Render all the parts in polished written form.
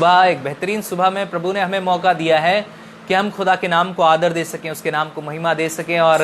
सुबह, एक बेहतरीन सुबह में प्रभु ने हमें मौका दिया है कि हम खुदा के नाम को आदर दे सकें, उसके नाम को महिमा दे सकें। और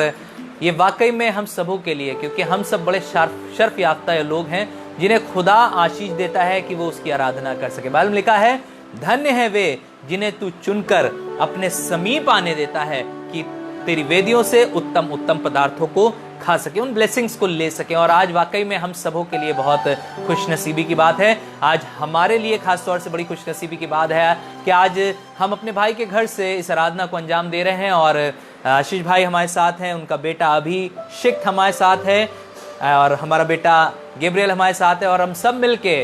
ये वाकई में हम सबों के लिए, क्योंकि हम सब बड़े शर्फ याफ्ता लोग हैं जिन्हें खुदा आशीष देता है कि वो उसकी आराधना कर सके। बाइबल में लिखा है, धन्य है वे जिन्हें तू चुनकर अपने समीप आने देता है कि तेरी वेदियों से उत्तम उत्तम पदार्थों को खा सके, उन ब्लेसिंग्स को ले सके। और आज वाकई में हम सबों के लिए बहुत खुशनसीबी की बात है। आज हमारे लिए खास तौर से बड़ी खुशनसीबी की बात है कि आज हम अपने भाई के घर से इस आराधना को अंजाम दे रहे हैं। और आशीष भाई हमारे साथ हैं, उनका बेटा अभिषेक हमारे साथ है और हमारा बेटा गैब्रियल हमारे साथ है। और हम सब मिलके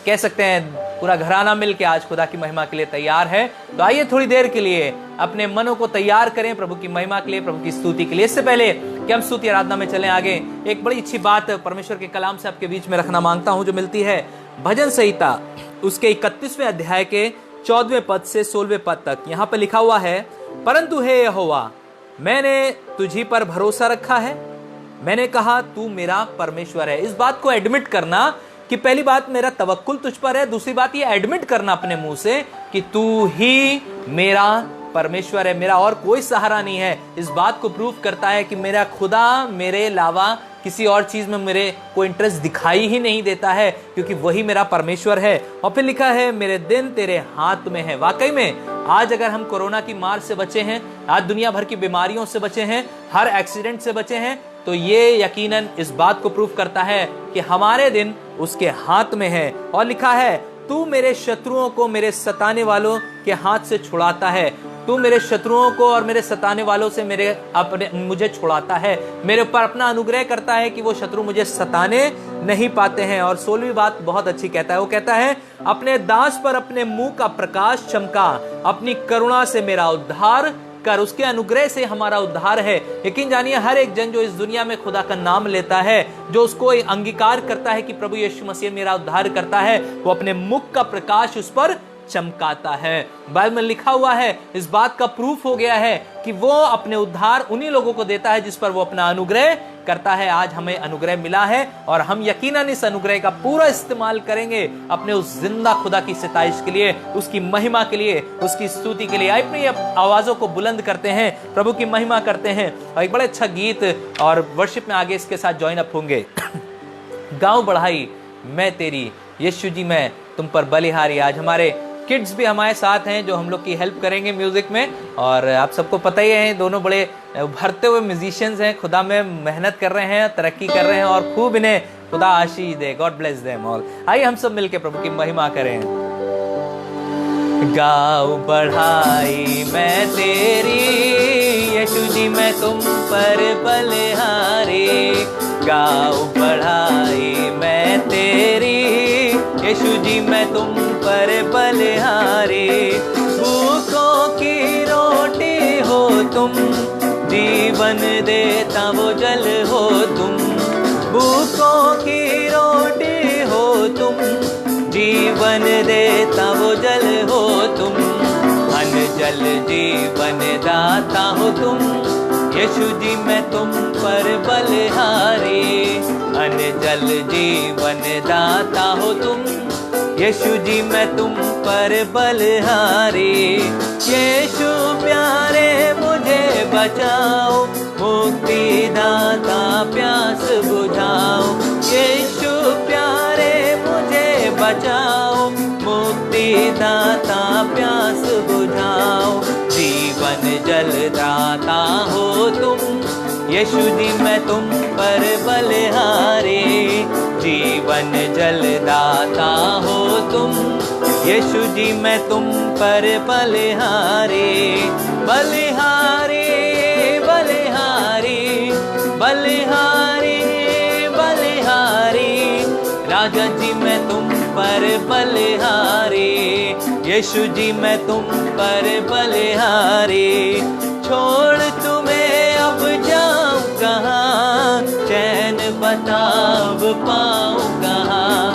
कह सकते हैं पूरा घराना मिलके आज खुदा की महिमा के लिए तैयार है। तो आइए थोड़ी देर के लिए अपने मनों को तैयार करें प्रभु की महिमा के लिए, प्रभु की स्तुति के लिए। इससे पहले कि हम स्तुति आराधना में चलें आगे, एक बड़ी अच्छी बात परमेश्वर के कलाम से आपके बीच में रखना मांगता हूं, जो मिलती है भजन संहिता उसके 31वें अध्याय के 14वें पद से 16वें पद तक। यहाँ पर लिखा हुआ है, परंतु हे यहोवा, मैंने तुझी पर भरोसा रखा है, मैंने कहा तू मेरा परमेश्वर है। इस बात को एडमिट करना कि पहली बात मेरा तवक्कुल तुझ पर है, दूसरी बात ये एडमिट करना अपने मुंह से कि तू ही मेरा परमेश्वर है, मेरा और कोई सहारा नहीं है। इस बात को प्रूव करता है कि मेरा खुदा मेरे अलावा किसी और चीज में मेरे को इंटरेस्ट दिखाई ही नहीं देता है, क्योंकि वही मेरा परमेश्वर है। और फिर लिखा है, मेरे दिन तेरे हाथ में है। वाकई में आज अगर हम कोरोना की मार से बचे हैं, आज दुनिया भर की बीमारियों से बचे हैं, हर एक्सीडेंट से बचे हैं, तो ये यकीनन इस बात को प्रूव करता है कि हमारे दिन उसके हाथ में है। और लिखा है, तू मेरे शत्रुओं को मेरे सताने वालों के हाथ से छुड़ाता है, तू मेरे शत्रुओं को और मेरे सताने वालों से मुझे छुड़ाता है, मेरे ऊपर अपना अनुग्रह करता है कि वो शत्रु मुझे सताने नहीं पाते हैं। और 16वीं बात बहुत अच्छी कहता है, वो कहता है, अपने दास पर अपने मुंह का प्रकाश चमका, अपनी करुणा से मेरा उद्धार कर। उसके अनुग्रह से हमारा उद्धार है। यकीन जानिए, हर एक जन जो इस दुनिया में खुदा का नाम लेता है, जो उसको अंगीकार करता है कि प्रभु यीशु मसीह मेरा उद्धार करता है, वो अपने मुख का प्रकाश उस पर चमकाता है। बाइबल में लिखा हुआ है, इस बात का प्रूफ हो गया है कि वो अपने उद्धार उन्हीं लोगों को देता है जिस पर वो अपना अनुग्रह करता है। आज हमें अनुग्रह मिला है और हम यकीनन इस अनुग्रह का पूरा इस्तेमाल करेंगे अपने उस जिंदा खुदा की सिताइश के लिए, उसकी महिमा के लिए, उसकी स्तुति के लिए। अपनी आवाजों को बुलंद करते हैं, प्रभु की महिमा करते हैं और एक बड़ा अच्छा गीत और वर्शिप में आगे इसके साथ ज्वाइन अप होंगे। गाँव बढ़ाई मैं तेरी, यीशु जी मैं तुम पर बलिहारी। आज हमारे किड्स भी हमारे साथ हैं जो हम लोग की हेल्प करेंगे म्यूजिक में। और आप सबको पता ही है, दोनों बड़े उभरते हुए म्यूजिशियंस हैं, खुदा में मेहनत कर रहे हैं, तरक्की कर रहे हैं और खूब इन्हें खुदा आशीष दे। God bless them all. आइए हम सब मिलकर प्रभु की महिमा करें। गाओ बढ़ाई मैं तेरी, यीशु जी मैं तुम पर बलिहारी। गाओ बढ़ाई मैं तेरी, यीशु जी मैं तुम पर बलिहारी। भूखों की रोटी हो तुम, जीवन देता वो जल हो तुम। भूखों की रोटी हो तुम, जीवन देता वो जल हो तुम। अन्न जल जीवन दाता हो तुम, यीशु जी मैं तुम पर बलिहारी। अन्न जल जीवन दाता हो तुम, यीशु जी मैं तुम पर बलिहारी। यीशु प्यारे मुझे बचाओ, मुक्ति दाता प्यास बुझाओ। यीशु प्यारे मुझे बचाओ, मुक्ति दाता प्यास बुझाओ। जीवन जल दाता हो तुम, यीशु जी मैं तुम पर बलिहारी। जीवन जल दाता हो तुम, यीशु जी मैं तुम पर बलिहारी। बलिहारी बलिहारी बलिहारी बलिहारी, राजा जी मैं तुम पर बलिहारी। यीशु जी मैं तुम पर बलिहारी। छोड़ तुम्हें अब जाऊं कहाँ, चैन बताब पाऊं कहाँ।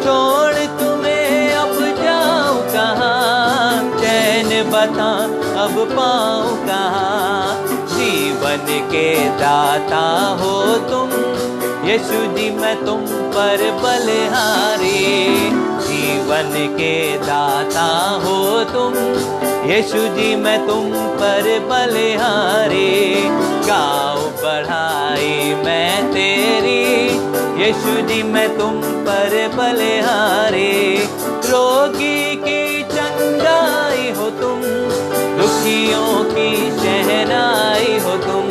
छोड़ तुम्हें अब जाऊं कहाँ, चैन बता अब पाऊं कहाँ। जीवन के दाता हो तुम, यीशु जी मैं तुम पर बलिहारी। जीवन के दाता हो तुम, यीशु जी मैं तुम पर बलिहारी। गाओ बढ़ाई मैं तेरी, यीशु जी मैं तुम पर बलिहारी। रोगी की चंगाई हो तुम, दुखियों की शहनाई हो तुम।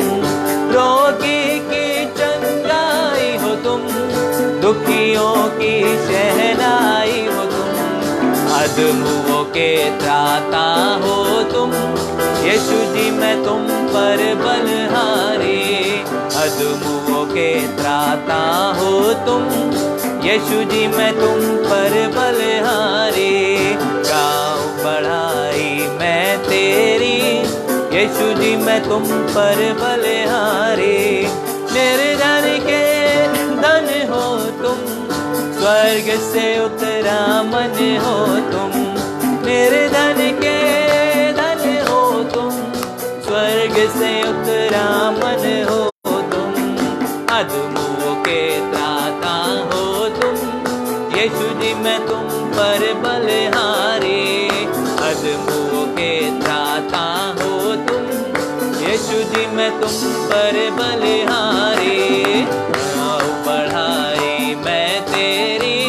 रोगी की चंगाई हो तुम, दुखियों की शहनाई हो तुम। अधमुओं के त्राता हो तुम, यीशु जी मैं तुम पर बलिहारी। अधमुओं के त्राता हो तुम, यीशु जी मैं तुम पर बलिहारी। गाओ बढ़ाई मैं तेरी, यीशु जी मैं तुम पर बलिहारी। निर्धन के धन हो तुम, स्वर्ग से उतरा मन हो तुम। निर्धन के धन हो तुम, स्वर्ग से उतरा मन हो तुम। अधमुओं के त्राता हो तुम, यीशु जी मैं तुम पर बलिहारी। अधमुओं के त्राता हो तुम, यीशु जी मैं तुम पर बलिहारी। गाओ बढ़ाई मैं तेरी,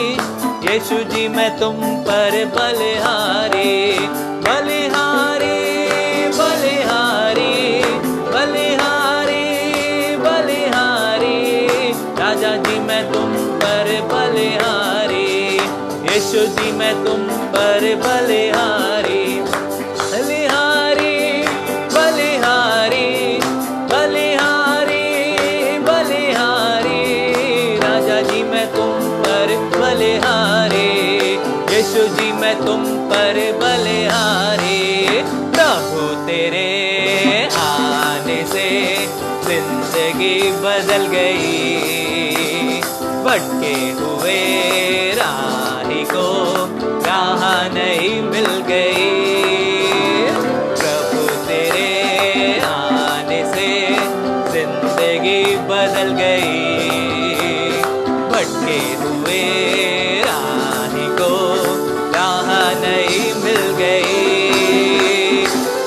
यीशु जी मैं तुम पर बलिहारी। बलिहारी बलिहारी बलिहारी बलिहारी, राजा जी मैं तुम पर बलिहारी। यीशु जी मैं तुम पर बलिहारी। बलिहारी बलिहारी बलिहारी बलिहारी, राजा जी मैं तुम पर बलिहारी। यीशु जी मैं तुम पर बलिहारी। प्रभु तेरे आने से जिंदगी बदल गई, भटके हुए राही को राह नहीं मिल गई। प्रभु तेरे आने से जिंदगी बदल गई, भटके हुए राही को राह नहीं मिल गई।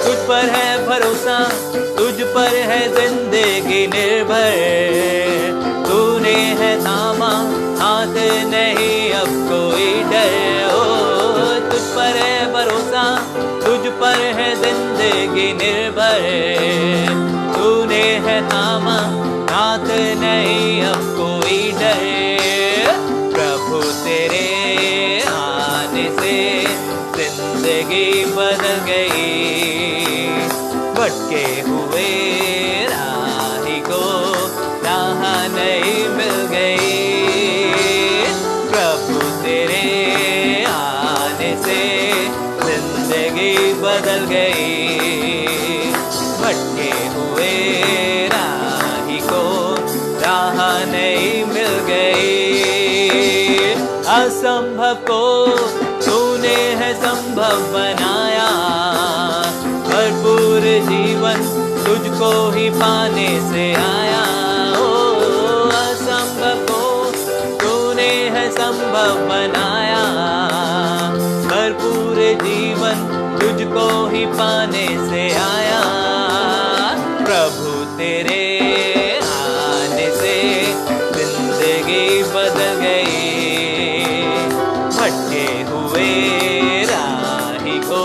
तुझ पर है भरोसा, तुझ पर है जिंदगी निर्भर। तूने है थामा हाथ, नहीं अब कोई डर। ओ तुझ पर है भरोसा, तुझ पर है जिंदगी निर्भर। तूने है थामा हाथ, नहीं अब कोई डर। प्रभु तेरे आने से जिंदगी बदल गई, भटके हुए राही को राह नहीं मिल गई। प्रभु तेरे आने से जिंदगी बदल गई, भटके हुए राही को राह नहीं मिल गई। असंभव को तूने है संभव बनाया, भरपूर जीवन तुझको ही पाने से आया। ओ असंभव को तूने है संभव बनाया, भरपूर जीवन तुझको ही पाने से आया। प्रभु तेरे आने से जिंदगी बदल गई, भटके हुए राही को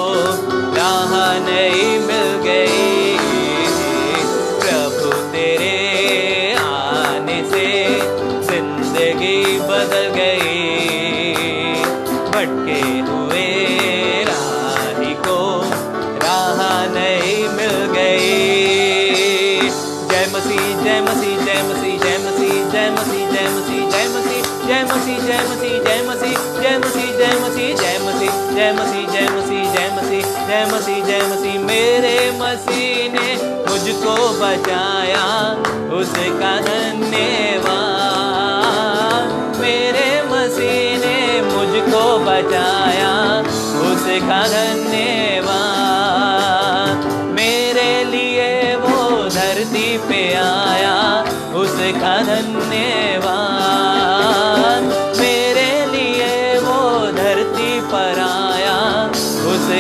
राह नहीं मिल गई। प्रभु तेरे आने से जिंदगी बदल गई, भटके हुए राही को राह नहीं मिल गई। जय मसीह जय मसीह जय मसीह जय मसीह जय मसीह जय मसीह जय मसीह जय मसीह जय मसीह जय मसीह जय मसीह जय मसीह जय मसीह जय मसीह जय मसीह जय मसीह जय मसीह जय मसीह। मेरे मसीह ने मुझको बचाया, उसका धन्यवाद। मेरे मसीह ने मुझको बचाया, उसका धन्यवाद। मेरे लिए वो धरती पे आया, उसका धन्यवाद। मेरे लिए वो धरती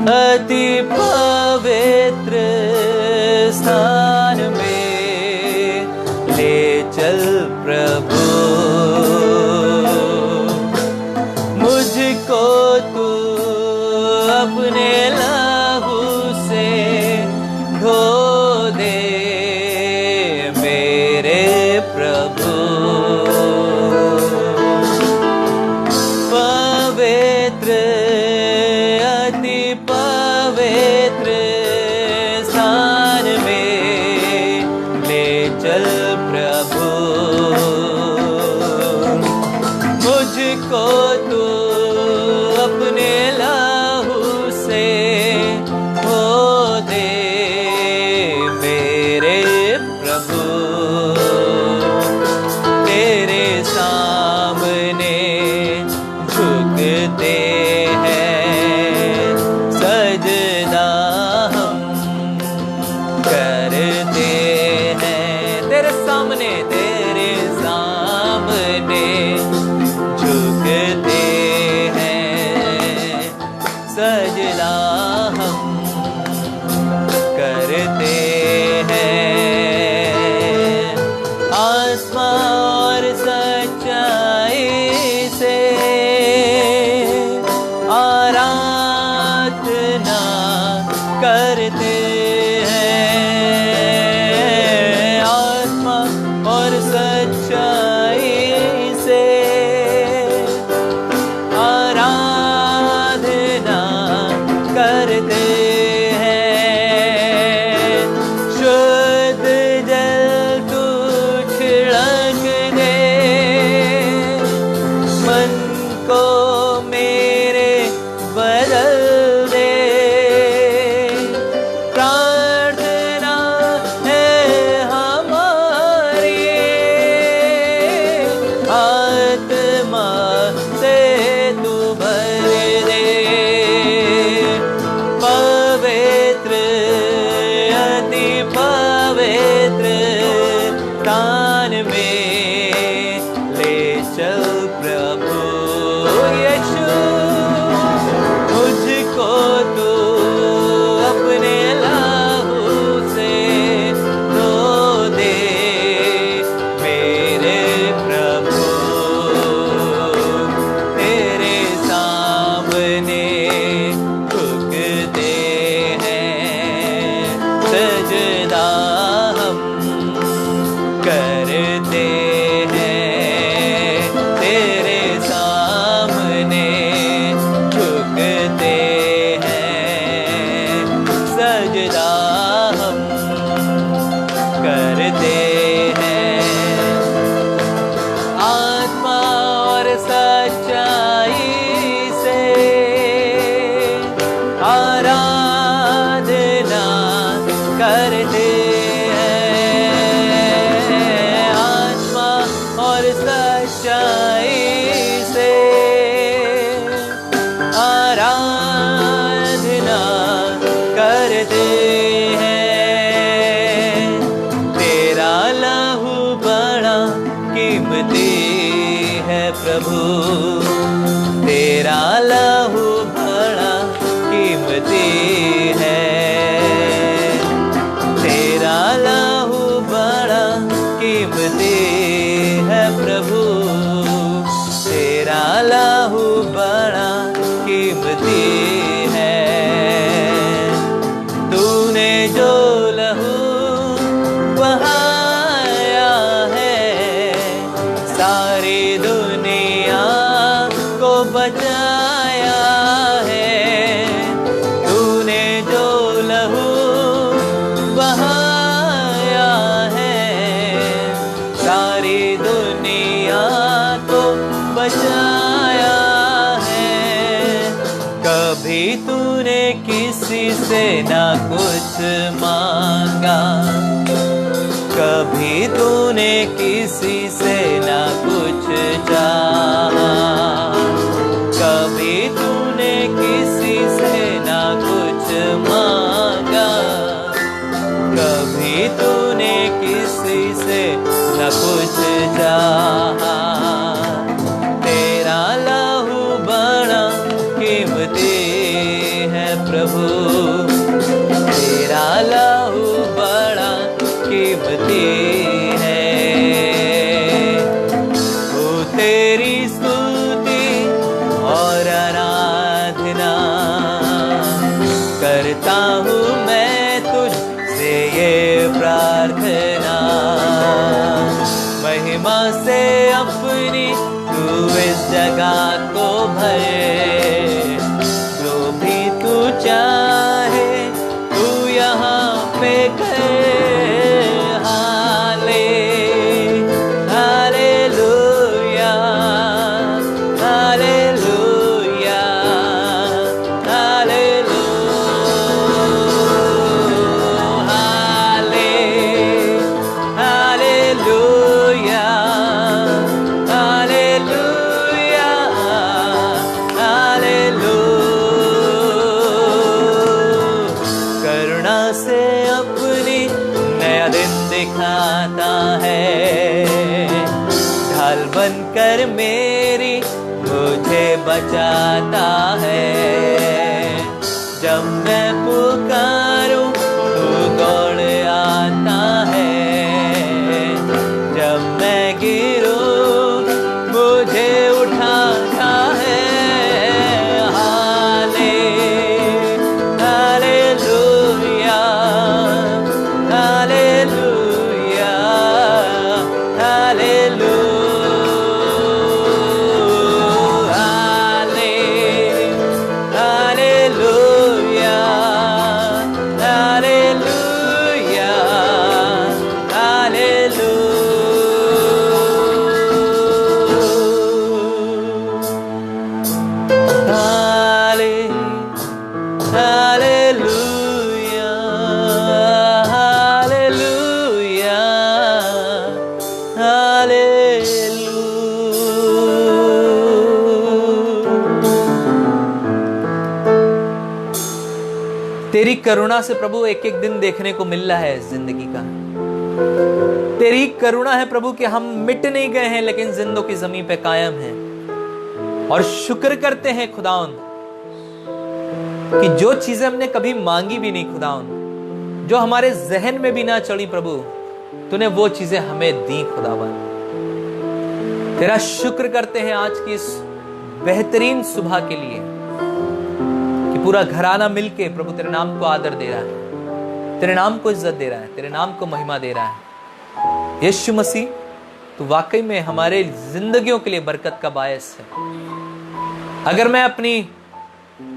अति पवित्र स्थान में ले चल प्रभु, मुझको तू अपने लहू से धो दे मेरे प्रभु। पवित्र अति पवित्र स्थान में ले चल प्रभु, मुझको तू अपने लहू से धो दे मेरे प्रभु। तेरे सामने झुकते हैं सजदा हम करते हैं। तेरे सामने झुकते हैं सजदा हम करते हैं। आत्मा और सच्चाई से आराधना करते हैं। आत्मा और सच्चाई से आराधना करते हैं। शुद्ध जल तू छिड़क दे, मन को मेरे बदल दे। प्रार्थना है हमारी, आत्मा से तू भर दे। पवित्र अति पवित्र स्थान में ले चल प्रभु यीशु, मुझको तू अपने लहू से धो दे मेरे प्रभु। तेरे सामने झुकते हैं सजदा हम करते हैं। तेरे सामने झुकते हैं सजदा हम करते हैं। आत्मा और सच्चाई से आराधना करते हैं। आत्मा और सच्चाई से आराधना करते हैं। तेरा लहू बड़ा कीमती है प्रभु, तेरा लहू बड़ा कीमती है। तेरा लहू बड़ा कीमती है प्रभु, तेरा लहू बड़ा कीमती है। तूने जो लहू बहाया है, सारी दुनिया को बचाया है। तूने जो लहू बहाया है, सारी दुनिया को बचाया है। कभी तूने किसी से ना कुछ मांगा, कभी तूने किसी से ना कुछ चाहा। कभी तूने किसी से ना कुछ मांगा, कभी तूने किसी से न कुछ चाहा। तेरा लहू बड़ा कीमती है प्रभु, तेरा लहू बड़ा कीमती है। ओ तेरी स्तुति और आराधना करता हूँ मैं तुझसे ये प्रार्थना, महिमा से अपनी तू इस जगह को भर, जो भी तू चाहे तू यहाँ पे कर। Hallelujah, hallelujah, hallelujah, hallelujah, hallelujah. करुणा से अपनी नया दिन दिखाता है, ढाल बनकर मेरी मुझे बचाता है। जब मैं पुकारूं तू दौड़ आता है, जब मैं गिरूं मुझे उठाता है। Hallelujah, hallelujah, hallelujah, hallelujah, hallelujah, hallelujah, hallelujah, तेरी करुणा से प्रभु एक एक दिन देखने को मिल रहा है जिंदगी का। तेरी करुणा है प्रभु कि हम मिट नहीं गए हैं लेकिन जिंदगी जमीन पे कायम हैं। और शुक्र करते हैं खुदावन कि जो चीजें हमने कभी मांगी भी नहीं खुदावन, जो हमारे जहन में भी ना चढ़ी प्रभु, तूने वो चीजें हमें दी खुदावन। तेरा शुक्र करते हैं आज की इस बेहतरीन सुबह के लिए कि पूरा घराना मिलके प्रभु तेरे नाम को आदर दे रहा है, तेरे नाम को इज्जत दे रहा है, तेरे नाम को महिमा दे रहा है। यीशु मसीह, तू वाकई में हमारे जिंदगियों के लिए बरकत का बायस है। अगर मैं अपनी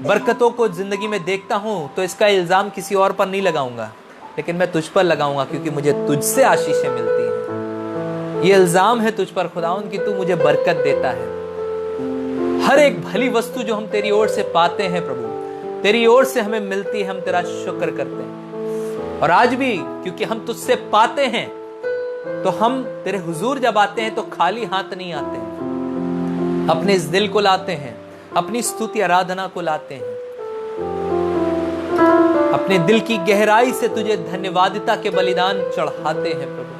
बरकतों को जिंदगी में देखता हूं तो इसका इल्जाम किसी और पर नहीं लगाऊंगा, लेकिन मैं तुझ पर लगाऊंगा क्योंकि मुझे तुझसे आशीषें मिलती हैं। ये इल्जाम है तुझ पर खुदावन कि तू मुझे बरकत देता है। हर एक भली वस्तु जो हम तेरी ओर से पाते हैं प्रभु, तेरी ओर से हमें मिलती है, हम तेरा शुक्र करते हैं। और आज भी क्योंकि हम तुझसे पाते हैं तो हम तेरे हुजूर जब आते हैं तो खाली हाथ नहीं आते हैं, अपने इस दिल को लाते हैं, अपनी स्तुति आराधना को लाते हैं, अपने दिल की गहराई से तुझे धन्यवादिता के बलिदान चढ़ाते हैं प्रभु।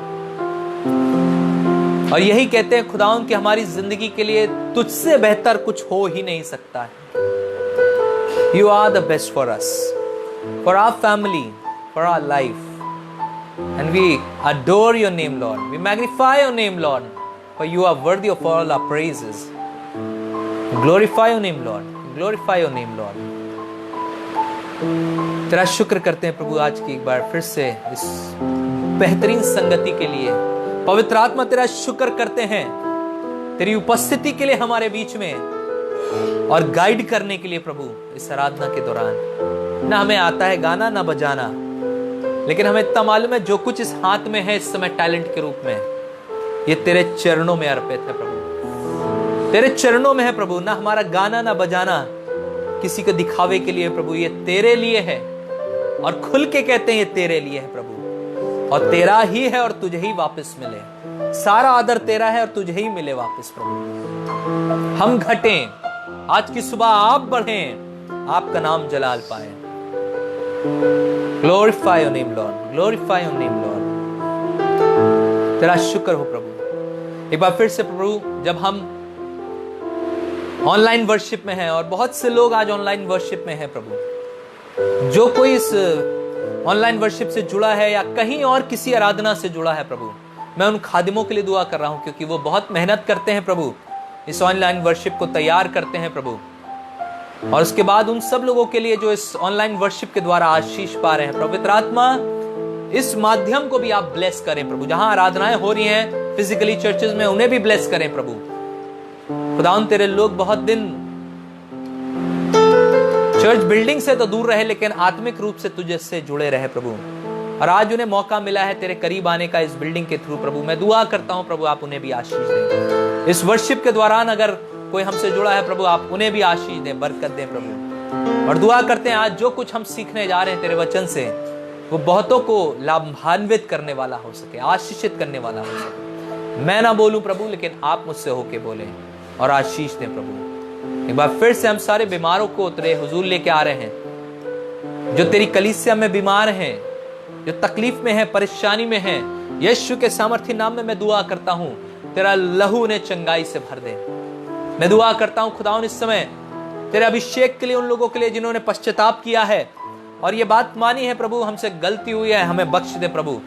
और यही कहते हैं खुदावन कि हमारी जिंदगी के लिए तुझसे बेहतर कुछ हो ही नहीं सकता है। You are the best for us, for our family, for our life. And we adore your name, Lord. We magnify your name, Lord, for you are worthy of all our praises. Glorify your name, Lord. Glorify your name, Lord. तेरा शुक्र करते हैं प्रभु आज की एक बार फिर से इस बेहतरीन संगति के लिए। पवित्र आत्मा तेरा शुक्र करते हैं तेरी उपस्थिति के लिए हमारे बीच में और गाइड करने के लिए प्रभु। इस आराधना के दौरान ना हमें आता है गाना ना बजाना, लेकिन हमें इतना मालूम है जो कुछ इस हाथ में है इस समय टैलेंट के रूप में, ये तेरे चरणों में अर्पित है प्रभु, तेरे चरणों में है प्रभु। ना हमारा गाना ना बजाना किसी को दिखावे के लिए प्रभु, ये तेरे लिए है। और खुल के कहते हैं ये तेरे लिए है प्रभु, और तेरा ही है और तुझे ही वापस मिले। सारा आदर तेरा है और तुझे ही मिले वापस प्रभु। हम घटें, आज की सुबह आप बढ़ें, आपका नाम जलाल पाए। Glorify your name Lord, glorify your name Lord. तेरा शुक्र हो प्रभु। एक बार फिर से प्रभु, जब हम ऑनलाइन वर्शिप में हैं और बहुत से लोग आज ऑनलाइन वर्शिप में हैं प्रभु, जो कोई इस ऑनलाइन वर्शिप से जुड़ा है या कहीं और किसी आराधना से जुड़ा है प्रभु, मैं उन खादिमों के लिए दुआ कर रहा हूं, क्योंकि वो बहुत मेहनत करते हैं प्रभु, इस ऑनलाइन वर्शिप को तैयार करते हैं प्रभु। और उसके बाद उन सब लोगों के लिए जो इस ऑनलाइन वर्शिप के द्वारा आशीष पा रहे हैं, पवित्र आत्मा इस माध्यम को भी आप ब्लेस करें प्रभु। जहां आराधनाएं हो रही हैं फिजिकली चर्चेज में, उन्हें भी ब्लेस करें प्रभु। खुदावन तेरे लोग बहुत दिन चर्च बिल्डिंग से तो दूर रहे, लेकिन आत्मिक रूप से तुझे से जुड़े रहे प्रभु, और आज उन्हें मौका मिला है तेरे करीब आने का इस बिल्डिंग के थ्रू प्रभु। मैं दुआ करता हूं प्रभु, आप उन्हें भी आशीष दें। इस वर्शिप के दौरान अगर कोई हमसे जुड़ा है प्रभु, आप उन्हें भी आशीष दें, बरकत दें प्रभु। और दुआ करते हैं आज जो कुछ हम सीखने जा रहे हैं तेरे वचन से, वो बहुतों को लाभान्वित करने वाला हो सके, आशीषित करने वाला हो सके। मैं ना बोलूं प्रभु, लेकिन आप मुझसे होके बोले और आशीष दें प्रभु। एक बार फिर से हम सारे बीमारों को तेरे हुजूर लेके आ रहे हैं, जो तेरी कलीसिया में बीमार हैं, जो तकलीफ में है, परेशानी में है। यीशु के सामर्थ्य नाम में मैं दुआ करता हूं, तेरा लहू उन्हें चंगाई से भर दे। मैं दुआ करता हूं खुदावन इस समय तेरे अभिषेक के लिए, उन लोगों के लिए जिन्होंने पश्चाताप किया है और ये बात मानी है प्रभु हमसे गलती हुई है, हमें बख्श दे प्रभु।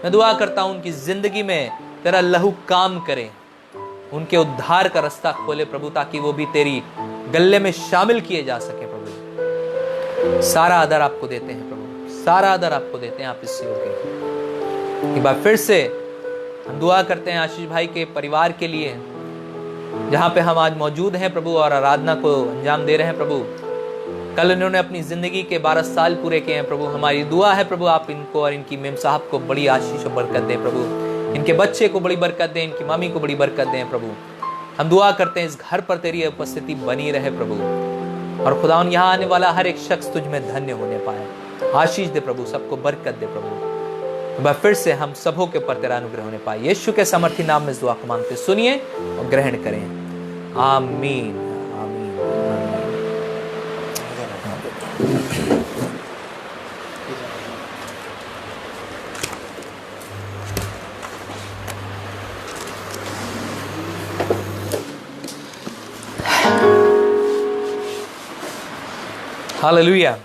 मैं दुआ करता हूं उनकी जिंदगी में तेरा लहू काम करे, उनके उद्धार का रास्ता खोले प्रभु, ताकि वो भी तेरी गले में शामिल किए जा सके प्रभु। सारा आदर आपको देते हैं प्रभु, सारा आदर आपको देते हैं, आप इससे होके। एक बार फिर से हम दुआ करते हैं आशीष भाई के परिवार के लिए, जहां पे हम आज मौजूद हैं प्रभु और आराधना को अंजाम दे रहे हैं प्रभु। कल इन्होंने अपनी जिंदगी के 12 साल पूरे किए हैं प्रभु। हमारी दुआ है प्रभु, आप इनको और इनकी मेम साहब को बड़ी आशीष और बरकत दें प्रभु, इनके बच्चे को बड़ी बरकत दें, इनकी मामी को बड़ी बरकत दें प्रभु। हम दुआ करते हैं इस घर पर तेरी उपस्थिति बनी रहे प्रभु, और खुदावन यहाँ आने वाला हर एक शख्स तुझ में धन्य होने पाए। आशीष दे प्रभु, सबको बरकत दे प्रभु। फिर से हम सबों के ऊपर तेरा अनुग्रह होने पाए। यीशु के समर्थी नाम में दुआ को मांगते सुनिए और ग्रहण करें। आमीन, आमीन, हालेलुया।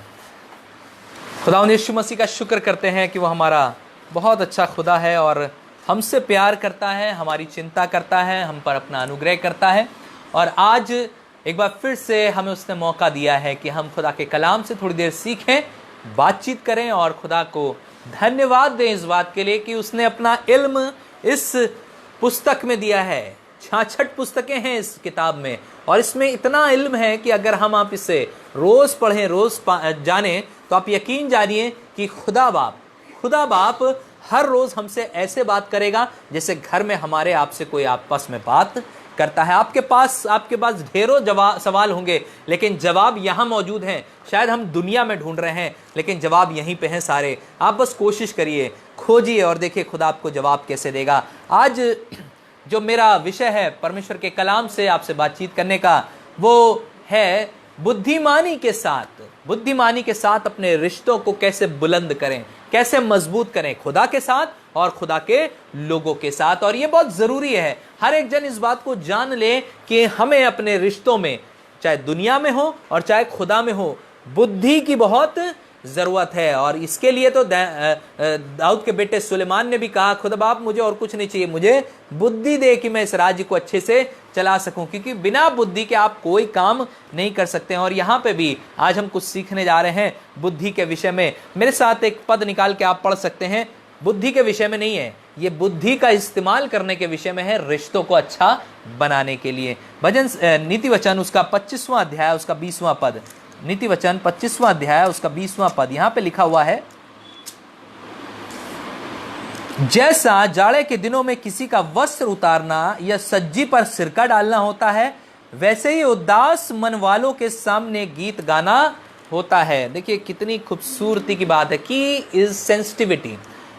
खुदावंद यीशु मसीह का शुक्र करते हैं कि वो हमारा बहुत अच्छा खुदा है और हमसे प्यार करता है, हमारी चिंता करता है, हम पर अपना अनुग्रह करता है। और आज एक बार फिर से हमें उसने मौका दिया है कि हम खुदा के कलाम से थोड़ी देर सीखें, बातचीत करें और खुदा को धन्यवाद दें इस बात के लिए कि उसने अपना इल्म इस पुस्तक में दिया है। 66 पुस्तकें हैं इस किताब में, और इसमें इतना इल्म है कि अगर हम आप इसे रोज पढ़ें, रोज जानें, तो आप यकीन जानिए कि खुदा बाप हर रोज हमसे ऐसे बात करेगा जैसे घर में हमारे आपसे कोई आपस में बात करता है। आपके पास ढेरों सवाल होंगे, लेकिन जवाब यहाँ मौजूद हैं। शायद हम दुनिया में ढूंढ रहे हैं, लेकिन जवाब यहीं पे हैं सारे। आप बस कोशिश करिए, खोजिए और देखिए खुदा आपको जवाब कैसे देगा। आज जो मेरा विषय है परमेश्वर के कलाम से आपसे बातचीत करने का, वो है बुद्धिमानी के साथ अपने रिश्तों को कैसे बुलंद करें, कैसे मजबूत करें खुदा के साथ और खुदा के लोगों के साथ। और ये बहुत जरूरी है, हर एक जन इस बात को जान ले कि हमें अपने रिश्तों में, चाहे दुनिया में हो और चाहे खुदा में हो, बुद्धि की बहुत जरूरत है। और इसके लिए तो दाऊद के बेटे सुलेमान ने भी कहा, खुदा बाप मुझे और कुछ नहीं चाहिए, मुझे बुद्धि दे कि मैं इस राज्य को अच्छे से चला सकूं, क्योंकि बिना बुद्धि के आप कोई काम नहीं कर सकते हैं। और यहाँ पे भी आज हम कुछ सीखने जा रहे हैं बुद्धि के विषय में। मेरे साथ एक पद निकाल के आप पढ़ सकते हैं। बुद्धि के विषय में नहीं है, ये बुद्धि का इस्तेमाल करने के विषय में है, रिश्तों को अच्छा बनाने के लिए। भजन नीति वचन उसका 25वां अध्याय उसका 20वां पद, नीति वचन 25वां अध्याय उसका 20वां पद, यहां पे लिखा हुआ है, जैसा जाड़े के दिनों में किसी का वस्त्र उतारना या सज्जी पर सिरका डालना होता है, वैसे ही उदास मन वालों के सामने गीत गाना होता है। देखिए कितनी खूबसूरती की बात है, की इज सेंसिटिविटी।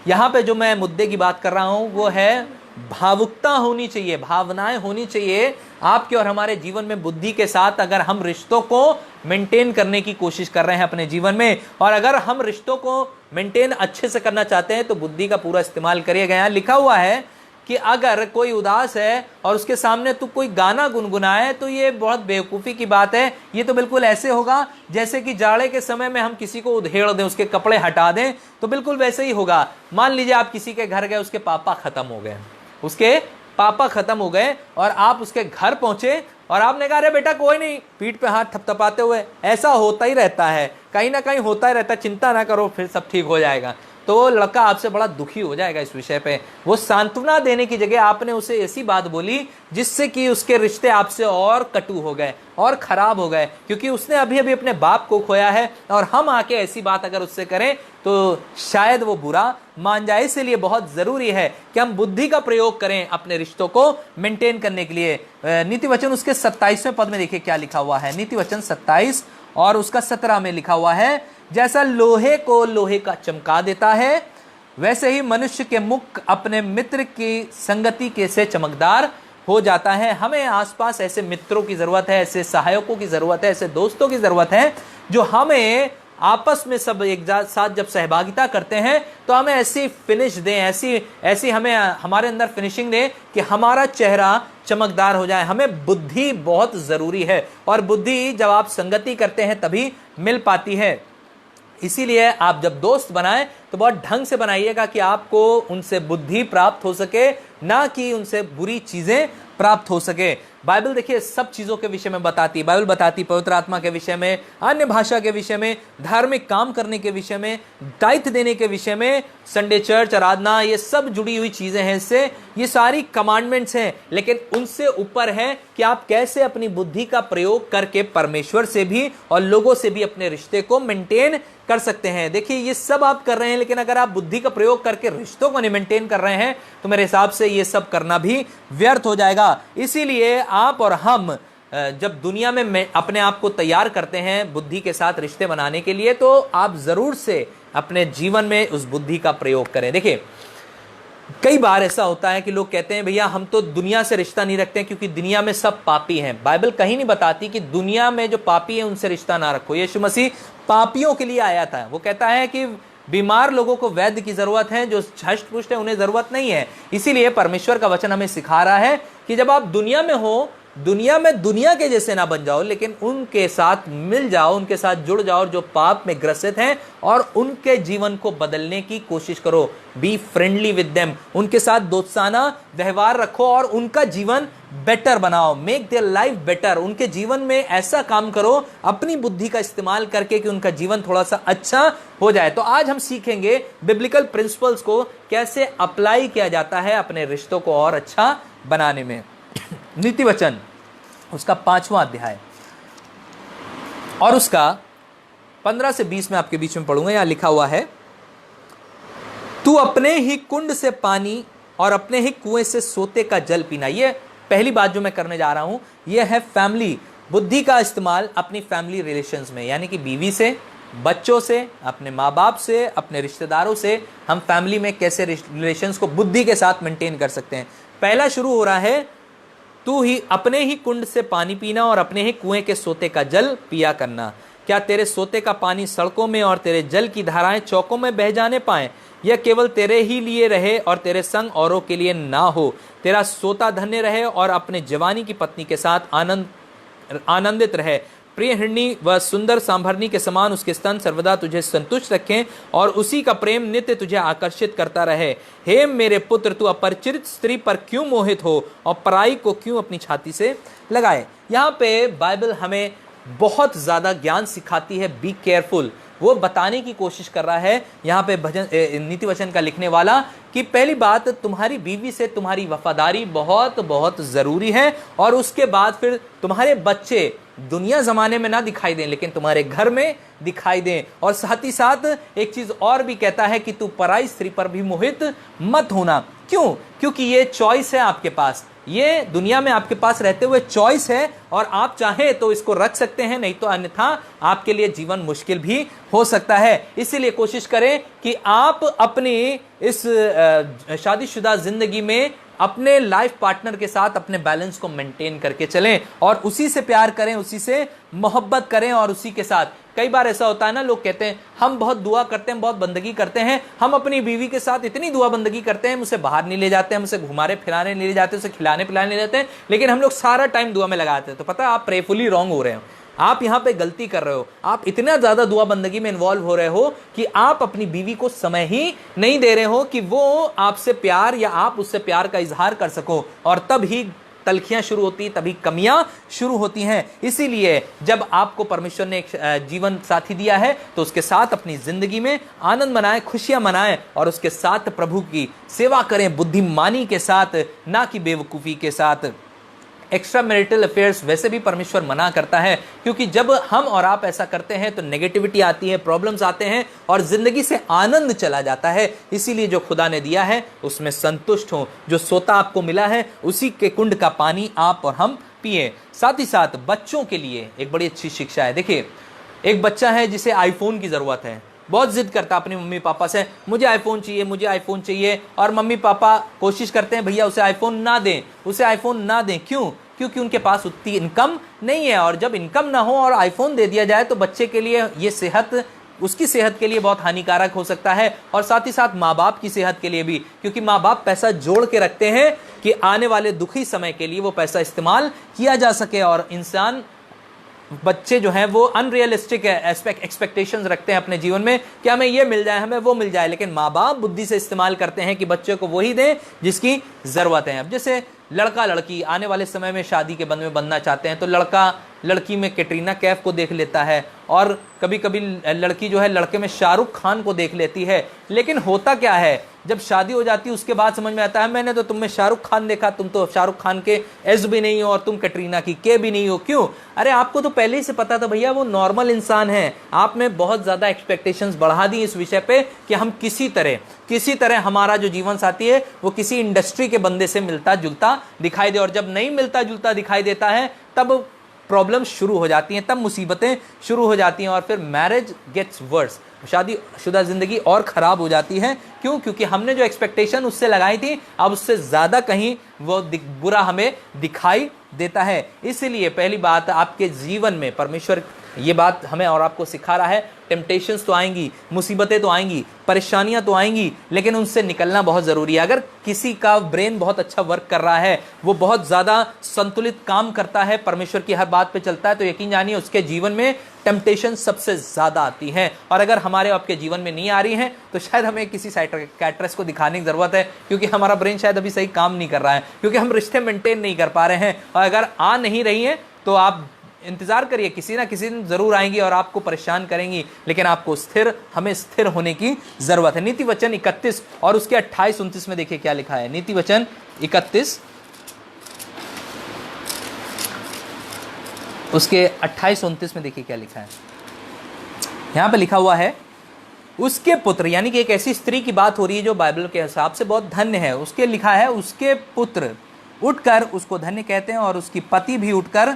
यहां पे जो मैं मुद्दे की बात कर रहा हूं वो है भावुकता होनी चाहिए, भावनाएं होनी चाहिए आपके और हमारे जीवन में बुद्धि के साथ। अगर हम रिश्तों को मेंटेन करने की कोशिश कर रहे हैं अपने जीवन में, और अगर हम रिश्तों को मेंटेन अच्छे से करना चाहते हैं, तो बुद्धि का पूरा इस्तेमाल करिएगा। यहाँ लिखा हुआ है कि अगर कोई उदास है और उसके सामने तू कोई गाना गुनगुनाए तो ये बहुत बेवकूफ़ी की बात है। ये तो बिल्कुल ऐसे होगा जैसे कि जाड़े के समय में हम किसी को उधेड़ दें, उसके कपड़े हटा दें, तो बिल्कुल वैसे ही होगा। मान लीजिए आप किसी के घर गए, उसके पापा खत्म हो गए, उसके पापा खत्म हो गए और आप उसके घर पहुंचे और आपने कहा अरे बेटा कोई नहीं, पीठ पे हाथ थपथपाते हुए, ऐसा होता ही रहता है, कहीं ना कहीं होता ही रहता है, चिंता ना करो, फिर सब ठीक हो जाएगा। तो वो लड़का आपसे बड़ा दुखी हो जाएगा इस विषय पे। वो सांत्वना देने की जगह आपने उसे ऐसी बात बोली जिससे कि उसके रिश्ते आपसे और कटु हो गए और खराब हो गए, क्योंकि उसने अभी अभी अपने बाप को खोया है और हम आके ऐसी बात अगर उससे करें तो शायद वो बुरा मान जाए। इसलिए बहुत जरूरी है कि हम बुद्धि का प्रयोग करें अपने रिश्तों को मेंटेन करने के लिए। नीति वचन उसके 27वें पद में देखिए क्या लिखा हुआ है। नीति वचन 27 और उसका 17 में लिखा हुआ है, जैसा लोहे को लोहे का चमका देता है, वैसे ही मनुष्य के मुख अपने मित्र की संगति के से चमकदार हो जाता है। हमें आसपास ऐसे मित्रों की जरूरत है, ऐसे सहायकों की जरूरत है, ऐसे दोस्तों की जरूरत है जो हमें आपस में सब एक साथ जब सहभागिता करते हैं तो हमें ऐसी फिनिश दें, ऐसी हमें हमारे अंदर फिनिशिंग दें कि हमारा चेहरा चमकदार हो जाए। हमें बुद्धि बहुत जरूरी है और बुद्धि जब आप संगति करते हैं तभी मिल पाती है। इसीलिए आप जब दोस्त बनाएं तो बहुत ढंग से बनाइएगा कि आपको उनसे बुद्धि प्राप्त हो सके, ना कि उनसे बुरी चीजें प्राप्त हो सके। बाइबल देखिए सब चीजों के विषय में बताती है। बाइबल बताती है पवित्र आत्मा के विषय में, अन्य भाषा के विषय में, धार्मिक काम करने के विषय में, दायित्व देने के विषय में, संडे चर्च, आराधना, ये सब जुड़ी हुई चीजें हैं इससे। ये सारी कमांडमेंट्स हैं, लेकिन उनसे ऊपर है कि आप कैसे अपनी बुद्धि का प्रयोग करके परमेश्वर से भी और लोगों से भी अपने रिश्ते को मेंटेन कर सकते हैं। देखिए ये सब आप कर रहे हैं, लेकिन अगर आप बुद्धि का प्रयोग करके रिश्तों को नहीं मेंटेन कर रहे हैं तो मेरे हिसाब से ये सब करना भी व्यर्थ हो जाएगा। इसीलिए आप और हम जब दुनिया में अपने आप को तैयार करते हैं बुद्धि के साथ रिश्ते बनाने के लिए, तो आप जरूर से अपने जीवन में उस बुद्धि का प्रयोग करें। देखिए कई बार ऐसा होता है कि लोग कहते हैं भैया हम तो दुनिया से रिश्ता नहीं रखते हैं क्योंकि दुनिया में सब पापी हैं। बाइबल कहीं नहीं बताती कि दुनिया में जो पापी है उनसे रिश्ता ना रखो। यीशु मसीह पापियों के लिए आया था। वो कहता है कि बीमार लोगों को वैद्य की जरूरत है, जो हष्ट पुष्ट है उन्हें जरूरत नहीं है। इसीलिए परमेश्वर का वचन हमें सिखा रहा है कि जब आप दुनिया में हो, दुनिया में दुनिया के जैसे ना बन जाओ, लेकिन उनके साथ मिल जाओ, उनके साथ जुड़ जाओ जो पाप में ग्रसित हैं, और उनके जीवन को बदलने की कोशिश करो। बी फ्रेंडली विद देम, उनके साथ दोस्ताना व्यवहार रखो और उनका जीवन बेटर बनाओ। Make their life better. उनके जीवन में ऐसा काम करो अपनी बुद्धि का इस्तेमाल करके कि उनका जीवन थोड़ा सा अच्छा हो जाए। तो आज हम सीखेंगे बिब्लिकल प्रिंसिपल्स को कैसे अप्लाई किया जाता है अपने रिश्तों को और अच्छा बनाने में। नीति वचन उसका 5वां अध्याय और उसका 15 से 20 में आपके बीच में पढ़ूंगा। यहां लिखा हुआ है, तू अपने ही कुंड से पानी और अपने ही कुएं से सोते का जल पीना। ये पहली बात जो मैं करने जा रहा हूं, यह है फैमिली बुद्धि का इस्तेमाल अपनी फैमिली रिलेशंस में, यानी कि बीवी से, बच्चों से, अपने माँ बाप से, अपने रिश्तेदारों से हम फैमिली में कैसे रिलेशंस को बुद्धि के साथ मेंटेन कर सकते हैं। पहला शुरू हो रहा है, तू ही अपने ही कुंड से पानी पीना और अपने ही कुएं के सोते का जल पिया करना। क्या तेरे सोते का पानी सड़कों में और तेरे जल की धाराएं चौकों में बह जाने पाए? यह केवल तेरे ही लिए रहे और तेरे संग औरों के लिए ना हो। तेरा सोता धन्य रहे और अपने जवानी की पत्नी के साथ आनंदित रहे। प्रिय हिरणी व सुंदर सांभरनी के समान उसके स्तन सर्वदा तुझे संतुष्ट रखें और उसी का प्रेम नित्य तुझे आकर्षित करता रहे। हे मेरे पुत्र, तू अपरिचित स्त्री पर क्यों मोहित हो और पराई को क्यों अपनी छाती से लगाए। यहाँ पे बाइबल हमें बहुत ज्यादा ज्ञान सिखाती है। बी केयरफुल, वो बताने की कोशिश कर रहा है यहाँ पे नीति वचन का लिखने वाला कि पहली बात, तुम्हारी बीवी से तुम्हारी वफादारी बहुत बहुत जरूरी है, और उसके बाद फिर तुम्हारे बच्चे दुनिया जमाने में ना दिखाई दें लेकिन तुम्हारे घर में दिखाई दें। और साथ ही साथ एक चीज और भी कहता है कि तू पराई स्त्री पर भी मोहित मत होना। क्यों? क्योंकि ये चॉइस है आपके पास, ये दुनिया में आपके पास रहते हुए चॉइस है, और आप चाहें तो इसको रख सकते हैं, नहीं तो अन्यथा आपके लिए जीवन मुश्किल भी हो सकता है। इसीलिए कोशिश करें कि आप अपनी इस शादीशुदा जिंदगी में अपने लाइफ पार्टनर के साथ अपने बैलेंस को मेंटेन करके चलें और उसी से प्यार करें, उसी से मोहब्बत करें और उसी के साथ कई बार ऐसा होता है ना, लोग कहते हैं हम बहुत दुआ करते हैं, बहुत बंदगी करते हैं, हम अपनी बीवी के साथ इतनी दुआ बंदगी करते हैं, मुझसे बाहर नहीं ले जाते हैं, मुझसे घुमाने फिराने नहीं ले जाते, उसे खिलाने पिलाने नहीं जाते हैं, लेकिन हम लोग सारा टाइम दुआ में लगाते हैं। तो पता है आप प्रेफुली रॉन्ग हो रहे हो, आप यहां पे गलती कर रहे हो। आप इतना ज्यादा दुआ बंदगी में इन्वॉल्व हो रहे हो कि आप अपनी बीवी को समय ही नहीं दे रहे हो कि वो आपसे प्यार या आप उससे प्यार का इजहार कर सको, और तब ही तलखियां शुरू होती, तभी कमियां शुरू होती हैं। इसीलिए जब आपको परमेश्वर ने एक जीवन साथी दिया है तो उसके साथ अपनी जिंदगी में आनंद मनाएं, खुशियां मनाएं, और उसके साथ प्रभु की सेवा करें बुद्धिमानी के साथ, ना कि बेवकूफी के साथ। एक्स्ट्रा मैरिटल अफेयर्स वैसे भी परमेश्वर मना करता है, क्योंकि जब हम और आप ऐसा करते हैं तो नेगेटिविटी आती है, प्रॉब्लम्स आते हैं और जिंदगी से आनंद चला जाता है। इसीलिए जो खुदा ने दिया है उसमें संतुष्ट हो। जो सोता आपको मिला है उसी के कुंड का पानी आप और हम पिए। साथ ही साथ बच्चों के लिए एक बड़ी अच्छी शिक्षा है। देखिए, एक बच्चा है जिसे आईफोन की जरूरत है, बहुत जिद करता अपनी मम्मी पापा से, मुझे आईफोन चाहिए, मुझे आईफोन चाहिए, और मम्मी पापा कोशिश करते हैं भैया उसे आईफोन ना दें, उसे आईफोन ना दें। क्यों? क्योंकि उनके पास उतनी इनकम नहीं है, और जब इनकम ना हो और आईफोन दे दिया जाए तो बच्चे के लिए ये उसकी सेहत के लिए बहुत हानिकारक हो सकता है, और साथ ही साथ माँ बाप की सेहत के लिए भी, क्योंकि माँ बाप पैसा जोड़ के रखते हैं कि आने वाले दुखी समय के लिए वो पैसा इस्तेमाल किया जा सके। और बच्चे जो हैं वो अनरियलिस्टिक एक्सपेक्टेशंस रखते हैं अपने जीवन में कि हमें ये मिल जाए, हमें वो मिल जाए, लेकिन माँ बाप बुद्धि से इस्तेमाल करते हैं कि बच्चे को वही दें जिसकी जरूरत है। अब जैसे लड़का लड़की आने वाले समय में शादी के बंधन में बंधना चाहते हैं, तो लड़का लड़की में कैटरीना कैफ को देख लेता है, और कभी कभी लड़की जो है लड़के में शाहरुख खान को देख लेती है। लेकिन होता क्या है, जब शादी हो जाती है उसके बाद समझ में आता है मैंने तो तुम में शाहरुख खान देखा, तुम तो शाहरुख खान के एस भी नहीं हो और तुम कैटरीना की के भी नहीं हो। क्यों? अरे आपको तो पहले ही से पता था भैया वो नॉर्मल इंसान है। आपने बहुत ज्यादा एक्सपेक्टेशंस बढ़ा दी इस विषय पे कि हम किसी तरह हमारा जो जीवन साथी है वो किसी इंडस्ट्री के बंदे से मिलता जुलता दिखाई दे, और जब नहीं मिलता जुलता दिखाई देता है तब प्रॉब्लम शुरू हो जाती हैं, तब मुसीबतें शुरू हो जाती हैं, और फिर मैरिज गेट्स वर्स, शादीशुदा जिंदगी और खराब हो जाती है। क्यों? क्योंकि हमने जो एक्सपेक्टेशन उससे लगाई थी अब उससे ज्यादा कहीं वो बुरा हमें दिखाई देता है। इसलिए पहली बात, आपके जीवन में परमेश्वर ये बात हमें और आपको सिखा रहा है, टेम्पटेशंस तो आएंगी, मुसीबतें तो आएंगी, परेशानियां तो आएंगी, लेकिन उनसे निकलना बहुत जरूरी है। अगर किसी का ब्रेन बहुत अच्छा वर्क कर रहा है, वो बहुत ज्यादा संतुलित काम करता है, परमेश्वर की हर बात पे चलता है, तो यकीन जानिए उसके जीवन में टेम्पटेशन सबसे ज्यादा आती है। और अगर हमारे आपके जीवन में नहीं आ रही है तो शायद हमें किसी साइकियाट्रिस्ट को दिखाने की जरूरत है, क्योंकि हमारा ब्रेन शायद अभी सही काम नहीं कर रहा है, क्योंकि हम रिश्ते मेंटेन नहीं कर पा रहे हैं। और अगर आ नहीं रही है तो आप इंतजार करिए, किसी ना किसी दिन जरूर आएंगी और आपको परेशान करेंगी, लेकिन आपको हमें स्थिर होने की जरूरत है। नीति वचन 31 और उसके 28-29 में देखिए क्या लिखा है। नीति वचन 31 उसके 28-29 में देखिए क्या लिखा है। यहां पे लिखा हुआ है, उसके पुत्र, यानी कि एक ऐसी स्त्री की बात हो रही है जो बाइबल के हिसाब से बहुत धन्य है। उसके लिखा है, उसके पुत्र उठकर उसको धन्य कहते हैं, और उसकी पति भी उठकर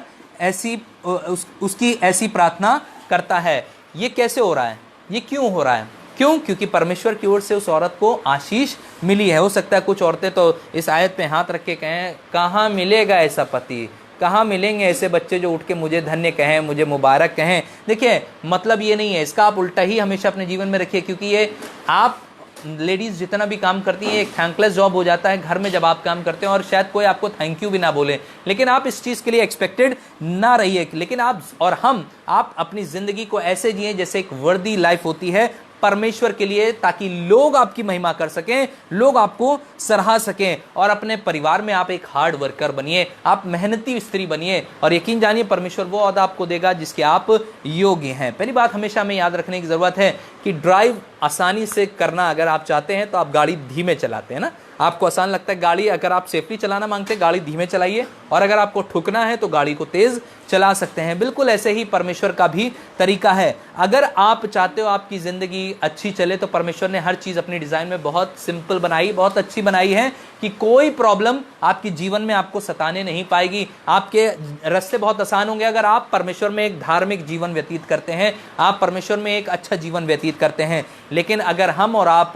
उसकी ऐसी प्रार्थना करता है। ये कैसे हो रहा है? ये क्यों हो रहा है? क्यों? क्योंकि परमेश्वर की ओर से उस औरत को आशीष मिली है। हो सकता है कुछ औरतें तो इस आयत पे हाथ रख के कहें, कहाँ मिलेगा ऐसा पति, कहाँ मिलेंगे ऐसे बच्चे जो उठ के मुझे धन्य कहें, मुझे मुबारक कहें। देखिए, मतलब ये नहीं है, इसका आप उल्टा ही हमेशा अपने जीवन में रखिए, क्योंकि ये आप लेडीज जितना भी काम करती हैं एक थैंकलेस जॉब हो जाता है घर में जब आप काम करते हैं, और शायद कोई आपको थैंक यू भी ना बोले, लेकिन आप इस चीज़ के लिए एक्सपेक्टेड ना रहिए। लेकिन आप अपनी जिंदगी को ऐसे जिए जैसे एक वर्दी लाइफ होती है परमेश्वर के लिए, ताकि लोग आपकी महिमा कर सकें, लोग आपको सराहा सकें, और अपने परिवार में आप एक हार्ड वर्कर बनिए, आप मेहनती स्त्री बनिए, और यकीन जानिए परमेश्वर वो ओहदा आपको देगा जिसके आप योग्य हैं। पहली बात हमेशा हमें याद रखने की जरूरत है कि ड्राइव आसानी से करना अगर आप चाहते हैं तो आप गाड़ी धीमे चलाते हैं ना, आपको आसान लगता है गाड़ी, अगर आप सेफ्टी चलाना मांगते हैं गाड़ी धीमे चलाइए, और अगर आपको ठुकना है तो गाड़ी को तेज चला सकते हैं। बिल्कुल ऐसे ही परमेश्वर का भी तरीका है। अगर आप चाहते हो आपकी जिंदगी अच्छी चले तो परमेश्वर ने हर चीज अपनी डिजाइन में बहुत सिंपल बनाई, बहुत अच्छी बनाई है कि कोई प्रॉब्लम आपके जीवन में आपको सताने नहीं पाएगी। आपके रास्ते बहुत आसान होंगे अगर आप परमेश्वर में एक धार्मिक जीवन व्यतीत करते हैं, आप परमेश्वर में एक अच्छा जीवन व्यतीत करते हैं। लेकिन अगर हम और आप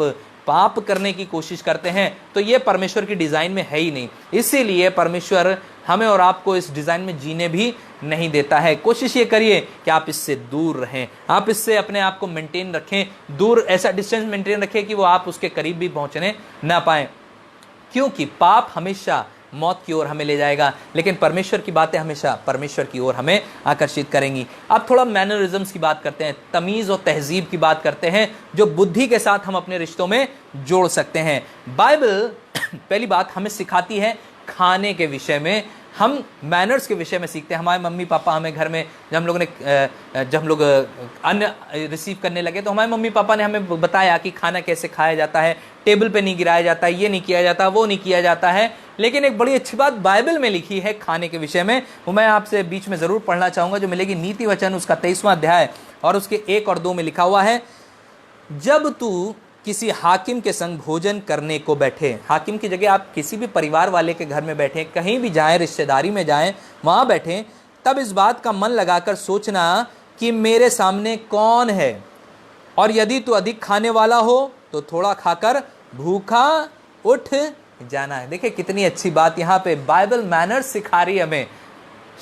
पाप करने की कोशिश करते हैं तो ये परमेश्वर की डिजाइन में है ही नहीं। इसीलिए परमेश्वर हमें और आपको इस डिजाइन में जीने भी नहीं देता है। कोशिश ये करिए कि आप इससे दूर रहें, आप इससे अपने आप को मेंटेन रखें, दूर ऐसा डिस्टेंस मेंटेन रखें कि वो आप उसके करीब भी पहुंचने ना पाए, क्योंकि पाप हमेशा मौत की ओर हमें ले जाएगा, लेकिन परमेश्वर की बातें हमेशा परमेश्वर की ओर हमें आकर्षित करेंगी। अब थोड़ा मैनरिज्म्स की बात करते हैं, तमीज़ और तहजीब की बात करते हैं, जो बुद्धि के साथ हम अपने रिश्तों में जोड़ सकते हैं। बाइबल पहली बात हमें सिखाती है खाने के विषय में, हम मैनर्स के विषय में सीखते हैं। हमारे मम्मी पापा हमें घर में जब हम लोग अन्न रिसीव करने लगे तो हमारे मम्मी पापा ने हमें बताया कि खाना कैसे खाया जाता है, टेबल पे नहीं गिराया जाता, ये नहीं किया जाता, वो नहीं किया जाता है। लेकिन एक बड़ी अच्छी बात बाइबल में लिखी है खाने के विषय में, वो मैं आपसे बीच में ज़रूर पढ़ना चाहूँगा, जो मिलेगी नीति वचन उसका 23वां अध्याय और उसके 1 और 2 में लिखा हुआ है, जब तू किसी हाकिम के संग भोजन करने को बैठे, हाकिम की जगह आप किसी भी परिवार वाले के घर में बैठे, कहीं भी जाएं, रिश्तेदारी में जाएं, वहाँ बैठें, तब इस बात का मन लगाकर सोचना कि मेरे सामने कौन है, और यदि तू अधिक खाने वाला हो तो थोड़ा खाकर भूखा उठ जाना है। देखिए कितनी अच्छी बात यहाँ पे बाइबल मैनर्स सिखा रही है हमें।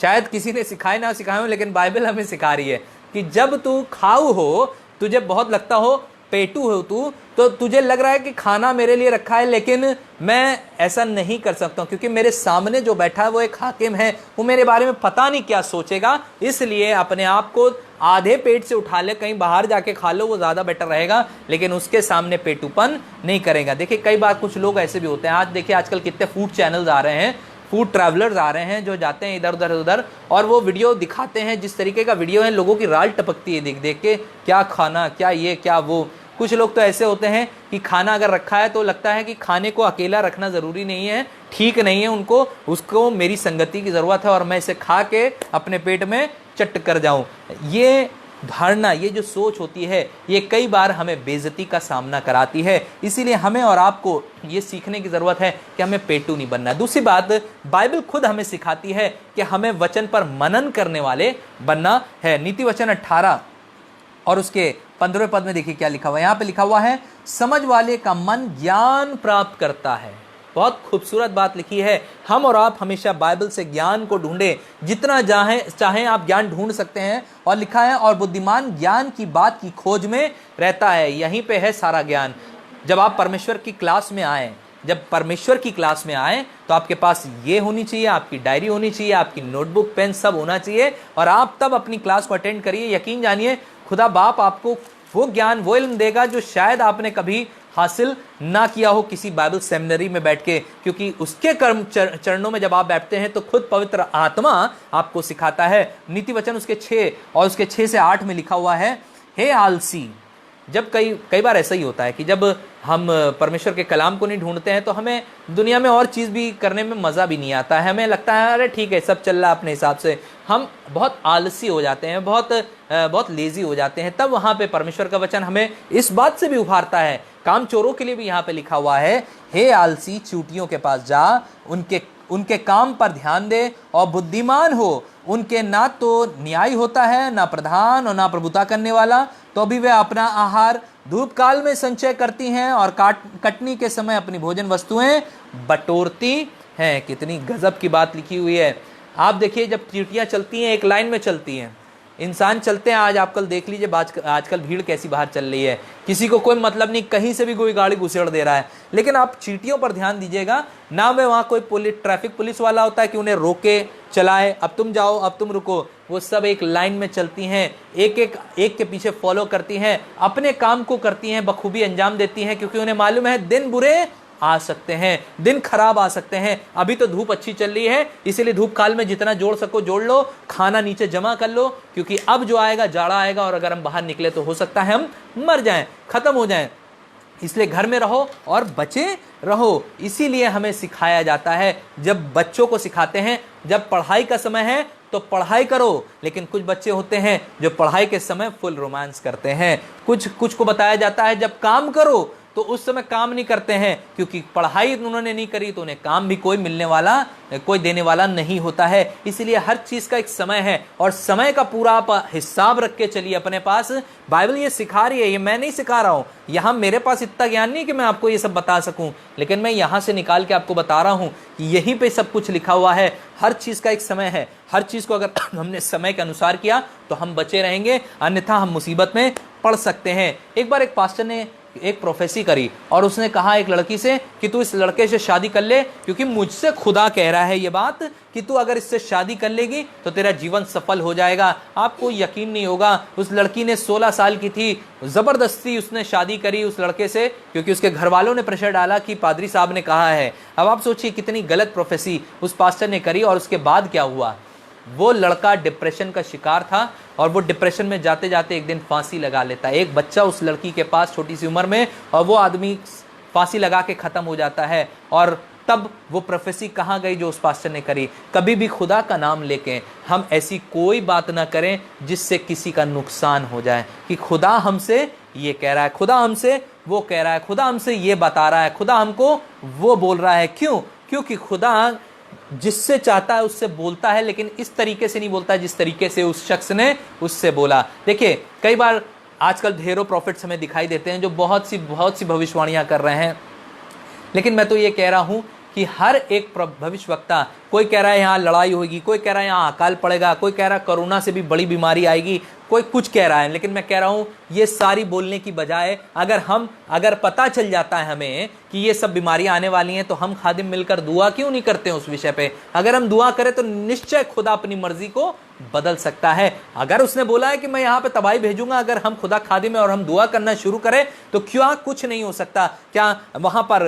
शायद किसी ने सिखाए ना सिखाए, लेकिन बाइबल हमें सिखा रही है कि जब तू खाऊ हो, तुझे बहुत लगता हो, पेटू हो तू, तो तुझे लग रहा है कि खाना मेरे लिए रखा है, लेकिन मैं ऐसा नहीं कर सकता हूं, क्योंकि मेरे सामने जो बैठा है वो एक हाकिम है, वो मेरे बारे में पता नहीं क्या सोचेगा, इसलिए अपने आप को आधे पेट से उठा ले, कहीं बाहर जाके खा लो, वो ज़्यादा बेटर रहेगा, लेकिन उसके सामने पेटूपन नहीं करेगा। देखिए कई बार कुछ लोग ऐसे भी होते हैं, आज देखिए आजकल कितने फूड चैनल्स आ रहे हैं, फूड ट्रैवलर्स आ रहे हैं, जो जाते हैं इधर उधर उधर और वो वीडियो दिखाते हैं, जिस तरीके का वीडियो है लोगों की राल टपकती है देख देख के, क्या खाना, क्या ये क्या वो। कुछ लोग तो ऐसे होते हैं कि खाना अगर रखा है तो लगता है कि खाने को अकेला रखना ज़रूरी नहीं है, ठीक नहीं है, उसको मेरी संगति की ज़रूरत है और मैं इसे खा के अपने पेट में चट कर जाऊं। ये धारणा, ये जो सोच होती है, ये कई बार हमें बेइज्जती का सामना कराती है। इसीलिए हमें और आपको ये सीखने की ज़रूरत है कि हमें पेटू नहीं बनना। दूसरी बात, बाइबल खुद हमें सिखाती है कि हमें वचन पर मनन करने वाले बनना है। नीति वचन 18 और उसके 15वें पद में देखिए क्या लिखा हुआ है। यहाँ पे लिखा हुआ है, समझ वाले का मन ज्ञान प्राप्त करता है। बहुत खूबसूरत बात लिखी है। हम और आप हमेशा बाइबल से ज्ञान को ढूंढें, जितना चाहें आप ज्ञान ढूंढ सकते हैं। और लिखा है, और बुद्धिमान ज्ञान की बात की खोज में रहता है। यहीं पे है सारा ज्ञान। जब आप परमेश्वर की क्लास में आए, तो आपके पास ये होनी चाहिए, आपकी डायरी होनी चाहिए, आपकी नोटबुक पेन सब होना चाहिए, और आप तब अपनी क्लास को अटेंड करिए। यकीन जानिए खुदा बाप आपको वो ज्ञान, वो इल्म देगा जो शायद आपने कभी हासिल ना किया हो किसी बाइबल सेमिनरी में बैठ के, क्योंकि उसके कर्म चरणों में जब आप बैठते हैं तो खुद पवित्र आत्मा आपको सिखाता है। नीति वचन उसके 6 और उसके 6 से 8 में लिखा हुआ है, हे आलसी। जब कई बार ऐसा ही होता है कि जब हम परमेश्वर के कलाम को नहीं ढूंढते हैं तो हमें दुनिया में और चीज़ भी करने में मज़ा भी नहीं आता है। हमें लगता है अरे ठीक है, सब चल रहा है अपने हिसाब से। हम बहुत आलसी हो जाते हैं, बहुत लेजी हो जाते हैं। तब वहाँ पे परमेश्वर का वचन हमें इस बात से भी उभारता है। काम चोरों के लिए भी यहाँ पे लिखा हुआ है, हे आलसी, चूटियों के पास जा, उनके काम पर ध्यान दे और बुद्धिमान हो। उनके ना तो न्याय होता है, ना प्रधान और ना प्रभुता करने वाला, तो भी वे अपना आहार धूप काल में संचय करती हैं और कटनी के समय अपनी भोजन वस्तुएं बटोरती हैं। कितनी गजब की बात लिखी हुई है। आप देखिए, जब चींटियां चलती हैं एक लाइन में चलती हैं, इंसान चलते हैं, आज आप कल देख लीजिए आजकल भीड़ कैसी बाहर चल रही है, किसी को कोई मतलब नहीं, कहीं से भी कोई गाड़ी घुसेड़ दे रहा है। लेकिन आप चींटियों पर ध्यान दीजिएगा ना, में वहाँ कोई ट्रैफिक पुलिस वाला होता है कि उन्हें रोके चलाए, अब तुम जाओ, अब तुम रुको। वो सब एक लाइन में चलती हैं, एक के पीछे फॉलो करती हैं, अपने काम को करती हैं, बखूबी अंजाम देती हैं, क्योंकि उन्हें मालूम है दिन बुरे आ सकते हैं, दिन खराब आ सकते हैं। अभी तो धूप अच्छी चल रही है, इसीलिए धूप काल में जितना जोड़ सको जोड़ लो, खाना नीचे जमा कर लो, क्योंकि अब जो आएगा जाड़ा आएगा, और अगर हम बाहर निकले तो हो सकता है हम मर जाएं, खत्म हो जाएं। इसलिए घर में रहो और बचे रहो। इसीलिए हमें सिखाया जाता है, जब बच्चों को सिखाते हैं, जब पढ़ाई का समय है तो पढ़ाई करो। लेकिन कुछ बच्चे होते हैं जो पढ़ाई के समय फुल रोमांस करते हैं। कुछ को बताया जाता है जब काम करो तो उस समय काम नहीं करते हैं, क्योंकि पढ़ाई उन्होंने नहीं करी तो उन्हें काम भी कोई मिलने वाला, कोई देने वाला नहीं होता है। इसीलिए हर चीज का एक समय है और समय का पूरा आप हिसाब रख के चलिए अपने पास। बाइबल ये सिखा रही है, ये मैं नहीं सिखा रहा हूं। यहां मेरे पास इतना ज्ञान नहीं कि मैं आपको ये सब बता सकूं, लेकिन मैं यहां से निकाल के आपको बता रहा हूं कि यहीं पे सब कुछ लिखा हुआ है। हर चीज का एक समय है। हर चीज को अगर हमने समय के अनुसार किया तो हम बचे रहेंगे, अन्यथा हम मुसीबत में पड़ सकते हैं। एक बार एक पास्टर ने एक प्रोफेसी करी और उसने कहा एक लड़की से कि तू इस लड़के से शादी कर ले, क्योंकि मुझसे खुदा कह रहा है ये बात कि तू अगर इससे शादी कर लेगी तो तेरा जीवन सफल हो जाएगा। आपको यकीन नहीं होगा, उस लड़की ने 16 साल की थी, जबरदस्ती उसने शादी करी उस लड़के से, क्योंकि उसके घर वालों ने प्रेशर डाला कि पादरी साहब ने कहा है। अब आप सोचिए कितनी गलत प्रोफेसी उस पास्टर ने करी। और उसके बाद क्या हुआ, वो लड़का डिप्रेशन का शिकार था और वो डिप्रेशन में जाते जाते एक दिन फांसी लगा लेता है। एक बच्चा उस लड़की के पास छोटी सी उम्र में, और वो आदमी फांसी लगा के खत्म हो जाता है। और तब वो प्रोफेसी कहाँ गई जो उस पास्टर ने करी। कभी भी खुदा का नाम लेके हम ऐसी कोई बात ना करें जिससे किसी का नुकसान हो जाए, कि खुदा हमसे ये कह रहा है, खुदा हमसे वो कह रहा है, खुदा हमसे ये बता रहा है, खुदा हमको वो बोल रहा है। क्यों? क्योंकि खुदा जिससे चाहता है उससे बोलता है, लेकिन इस तरीके से नहीं बोलता जिस तरीके से उस शख्स ने उससे बोला। देखिए, कई बार आजकल ढेरों प्रॉफिट्स हमें दिखाई देते हैं जो बहुत सी भविष्यवाणियां कर रहे हैं, लेकिन मैं तो ये कह रहा हूं कि हर एक भविष्यवक्ता, कोई कह रहा है यहाँ लड़ाई होगी, कोई कह रहा है यहाँ अकाल पड़ेगा, कोई कह रहा है कोरोना से भी बड़ी बीमारी आएगी, कोई कुछ कह रहा है, लेकिन मैं कह रहा हूँ ये सारी बोलने की बजाय अगर पता चल जाता है हमें कि ये सब बीमारियां आने वाली हैं, तो हम खादिम मिलकर दुआ क्यों नहीं करते हैं उस विषय पे। अगर हम दुआ करें तो निश्चय खुदा अपनी मर्जी को बदल सकता है। अगर उसने बोला है कि मैं यहाँ पे तबाही भेजूंगा, अगर हम खुदा खादिम है और हम दुआ करना शुरू करें तो क्या कुछ नहीं हो सकता। क्या वहां पर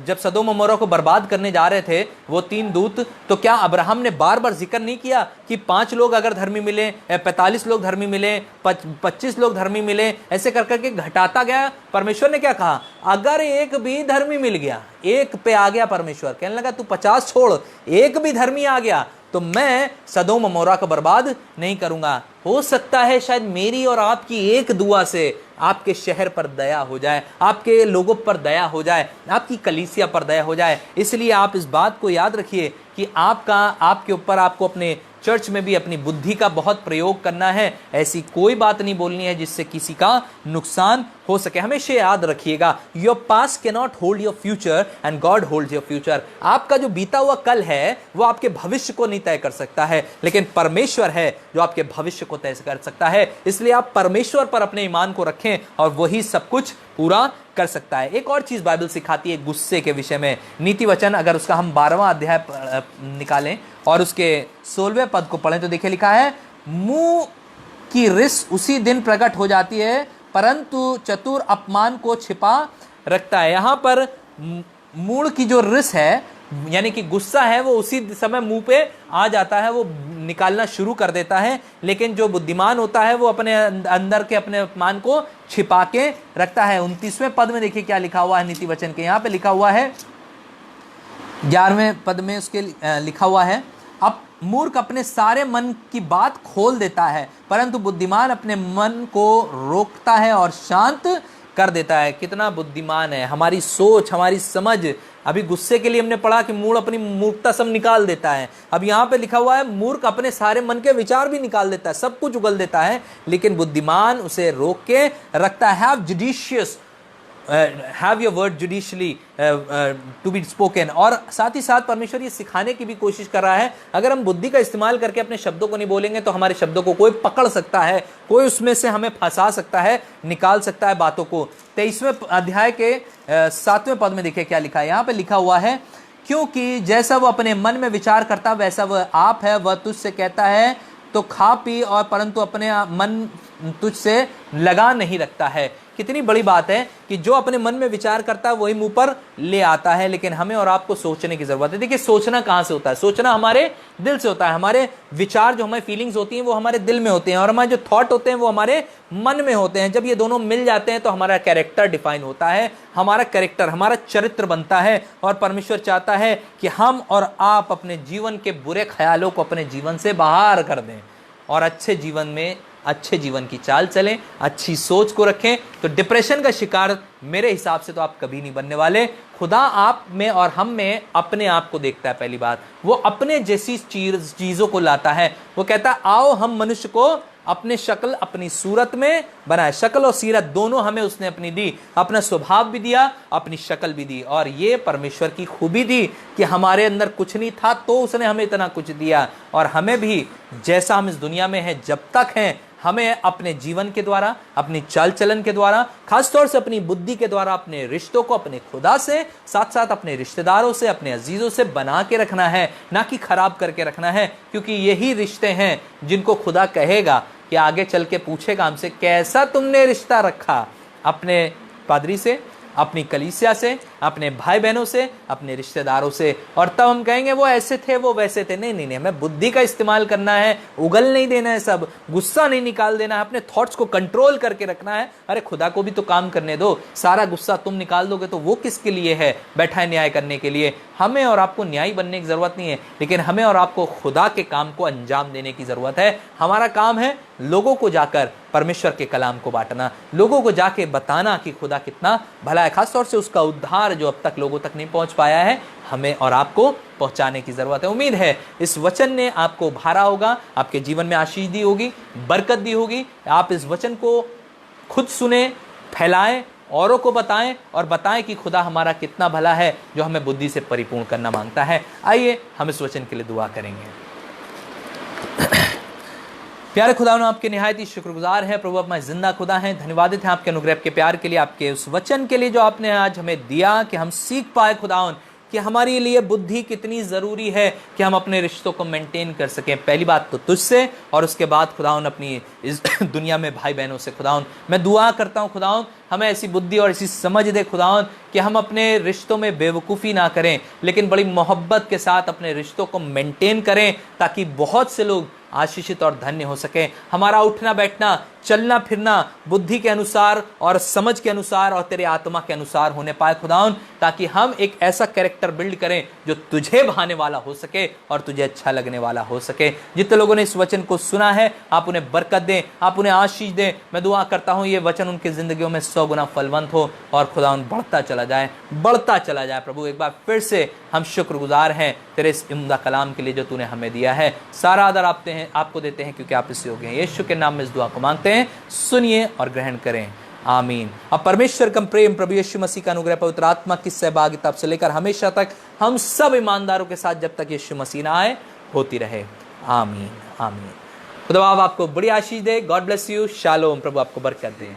जब सदोम अमोरा को बर्बाद करने जा रहे थे वो 3 दूत, तो क्या अब्राहम ने बार बार जिक्र नहीं किया कि 5 लोग अगर धर्मी मिले, 45 लोग धर्मी मिले, 25 लोग धर्मी मिले, ऐसे कर करके घटाता गया। परमेश्वर ने क्या कहा, अगर एक भी धर्मी मिल गया, एक पे आ गया परमेश्वर, कहने लगा तू 50 छोड़, एक भी धर्मी आ गया तो मैं सदोम अमोरा को बर्बाद नहीं करूंगा। हो सकता है शायद मेरी और आपकी एक दुआ से आपके शहर पर दया हो जाए, आपके लोगों पर दया हो जाए, आपकी कलीसिया पर दया हो जाए। इसलिए आप इस बात को याद रखिए कि आपके ऊपर आपको अपने चर्च में भी अपनी बुद्धि का बहुत प्रयोग करना है। ऐसी कोई बात नहीं बोलनी है जिससे किसी का नुकसान हो सके। हमेशा याद रखिएगा, your past can not hold your future and God holds your future. आपका जो बीता हुआ कल है वो आपके भविष्य को नहीं तय कर सकता है, लेकिन परमेश्वर है जो आपके भविष्य को तय कर सकता है। इसलिए आप परमेश्वर पर अपने ईमान को रखें और वही सब कुछ पूरा कर सकता है। एक और चीज बाइबल सिखाती है गुस्से के विषय में। नीति वचन, अगर उसका हम 12वां अध्याय निकालें और उसके 16वें पद को पढ़ें तो देखिए लिखा है, मुंह की रिस उसी दिन प्रकट हो जाती है, परंतु चतुर अपमान को छिपा रखता है। यहां पर मूड की जो रिस है, यानी कि गुस्सा है, वो उसी समय मुंह पे आ जाता है, वो निकालना शुरू कर देता है। लेकिन जो बुद्धिमान होता है वो अपने अंदर के अपने अपमान को छिपा के रखता है। 29वें पद में देखिए क्या लिखा हुआ है नीति वचन के। यहाँ पे लिखा हुआ है 11वें पद में उसके लिखा हुआ है, अब मूर्ख अपने सारे मन की बात खोल देता है, परंतु बुद्धिमान अपने मन को रोकता है और शांत कर देता है। कितना बुद्धिमान है, हमारी सोच, हमारी समझ। अभी गुस्से के लिए हमने पढ़ा कि मूर्ख अपनी मूर्खता सब निकाल देता है। अब यहाँ पे लिखा हुआ है मूर्ख अपने सारे मन के विचार भी निकाल देता है, सब कुछ उगल देता है, लेकिन बुद्धिमान उसे रोक के रखता है। Have your word judicially to be spoken. और साथ ही साथ परमेश्वर ये सिखाने की भी कोशिश कर रहा है, अगर हम बुद्धि का इस्तेमाल करके अपने शब्दों को नहीं बोलेंगे तो हमारे शब्दों को कोई पकड़ सकता है, कोई उसमें से हमें फंसा सकता है, निकाल सकता है बातों को। 23वें अध्याय के 7वें पद में देखिए क्या लिखा है। यहाँ पे लिखा हुआ है, क्योंकि जैसा वह अपने मन में विचार करता वैसा वह आप है, वह तुझसे कहता है तो खा पी, और परंतु अपने मन तुझसे लगा नहीं रखता है। कितनी बड़ी बात है कि जो अपने मन में विचार करता है वही मुंह पर ले आता है, लेकिन हमें और आपको सोचने की जरूरत है। देखिए सोचना कहां से होता है? सोचना हमारे दिल से होता है। हमारे विचार, जो हमारी फीलिंग्स होती हैं वो हमारे दिल में होते हैं, और हमारे जो थॉट होते हैं वो हमारे मन में होते हैं। जब ये दोनों मिल जाते हैं तो हमारा कैरेक्टर डिफाइन होता है, हमारा कैरेक्टर, हमारा चरित्र बनता है। और परमेश्वर चाहता है कि हम और आप अपने जीवन के बुरे ख्यालों को अपने जीवन से बाहर कर दें और अच्छे जीवन में अच्छे जीवन की चाल चलें, अच्छी सोच को रखें, तो डिप्रेशन का शिकार मेरे हिसाब से तो आप कभी नहीं बनने वाले। खुदा आप में और हम में अपने आप को देखता है। पहली बात, वो अपने जैसी चीजों को लाता है। वो कहता है आओ हम मनुष्य को अपने शक्ल अपनी सूरत में बनाए। शक्ल और सीरत दोनों हमें उसने अपनी दी, अपना स्वभाव भी दिया, अपनी शक्ल भी दी। और ये परमेश्वर की खूबी थी कि हमारे अंदर कुछ नहीं था तो उसने हमें इतना कुछ दिया। और हमें भी जैसा हम इस दुनिया में हैं, जब तक हैं, हमें अपने जीवन के द्वारा, अपनी चाल चलन के द्वारा, खासतौर से अपनी बुद्धि के द्वारा अपने रिश्तों को अपने खुदा से, साथ साथ अपने रिश्तेदारों से, अपने अजीजों से बना के रखना है, ना कि खराब करके रखना है। क्योंकि यही रिश्ते हैं जिनको खुदा कहेगा कि आगे चल के पूछेगा हमसे, कैसा तुमने रिश्ता रखा अपने पादरी से, अपनी कलीसिया से, अपने भाई बहनों से, अपने रिश्तेदारों से। और तब हम कहेंगे वो ऐसे थे, वो वैसे थे। नहीं नहीं नहीं, हमें बुद्धि का इस्तेमाल करना है, उगल नहीं देना है, सब गुस्सा नहीं निकाल देना है, अपने थॉट्स को कंट्रोल करके रखना है। अरे खुदा को भी तो काम करने दो। सारा गुस्सा तुम निकाल दोगे तो वो किसके लिए है? बैठा है न्याय करने के लिए। हमें और आपको न्यायी बनने की जरूरत नहीं है, लेकिन हमें और आपको खुदा के काम को अंजाम देने की जरूरत है। हमारा काम है लोगों को जाकर परमेश्वर के कलाम को बांटना, लोगों को जाके बताना कि खुदा कितना भला है। खासतौर से उसका उद्धार जो अब तक लोगों तक नहीं पहुंच पाया है, हमें और आपको पहुंचाने की जरूरत है। उम्मीद है इस वचन ने आपको भारा होगा, आपके जीवन में आशीष दी होगी, बरकत दी होगी। आप इस वचन को खुद सुने, फैलाएं, औरों को बताएं और बताएं कि खुदा हमारा कितना भला है, जो हमें बुद्धि से परिपूर्ण करना मांगता है। आइए हम इस वचन के लिए दुआ करेंगे। प्यारे खुदा, आपके निहायत ही शुक्रगुजार है प्रभु, अपना जिंदा खुदा है। धन्यवादित है आपके अनुग्रह के प्यार के लिए, आपके उस वचन के लिए जो आपने आज हमें दिया कि हम सीख पाए खुदावन कि हमारे लिए बुद्धि कितनी ज़रूरी है कि हम अपने रिश्तों को मेंटेन कर सकें। पहली बात तो तुझसे, और उसके बाद खुदावन अपनी इस दुनिया में भाई बहनों से। खुदावन मैं दुआ करता हूँ खुदावन हमें ऐसी बुद्धि और ऐसी समझ दे खुदावन कि हम अपने रिश्तों में बेवकूफ़ी ना करें, लेकिन बड़ी मोहब्बत के साथ अपने रिश्तों को मेंटेन करें, ताकि बहुत से लोग आशीषित और धन्य हो सके। हमारा उठना बैठना, चलना फिरना बुद्धि के अनुसार और समझ के अनुसार और तेरे आत्मा के अनुसार होने पाए खुदावन, ताकि हम एक ऐसा कैरेक्टर बिल्ड करें जो तुझे भाने वाला हो सके और तुझे अच्छा लगने वाला हो सके। जितने लोगों ने इस वचन को सुना है, आप उन्हें बरकत दें, आप उन्हें आशीष दें। मैं दुआ करता हूँ ये वचन उनकी जिंदगियों में 100 गुना फलवंत हो और खुदावन बढ़ता चला जाए, बढ़ता चला जाए। प्रभु एक बार फिर से हम शुक्रगुजार हैं तेरे इस उम्दा कलाम के लिए जो तूने हमें दिया है। सारा आदर आपको देते हैं क्योंकि आप इस योग्य हैं। यीशु के नाम में इस दुआ को मांगते हैं, सुनिए और ग्रहण करें, आमीन। अब परमेश्वर का प्रेम, प्रभु यीशु मसीह का अनुग्रह, पवित्र आत्मा की सहभागिता से लेकर हमेशा तक हम सब ईमानदारों के साथ जब तक यीशु मसीह ना आए होती रहे, आमीन आमीन। खुदा आपको बड़ी आशीष दे। God bless you. शालोम। प्रभु आपको बरकत दे।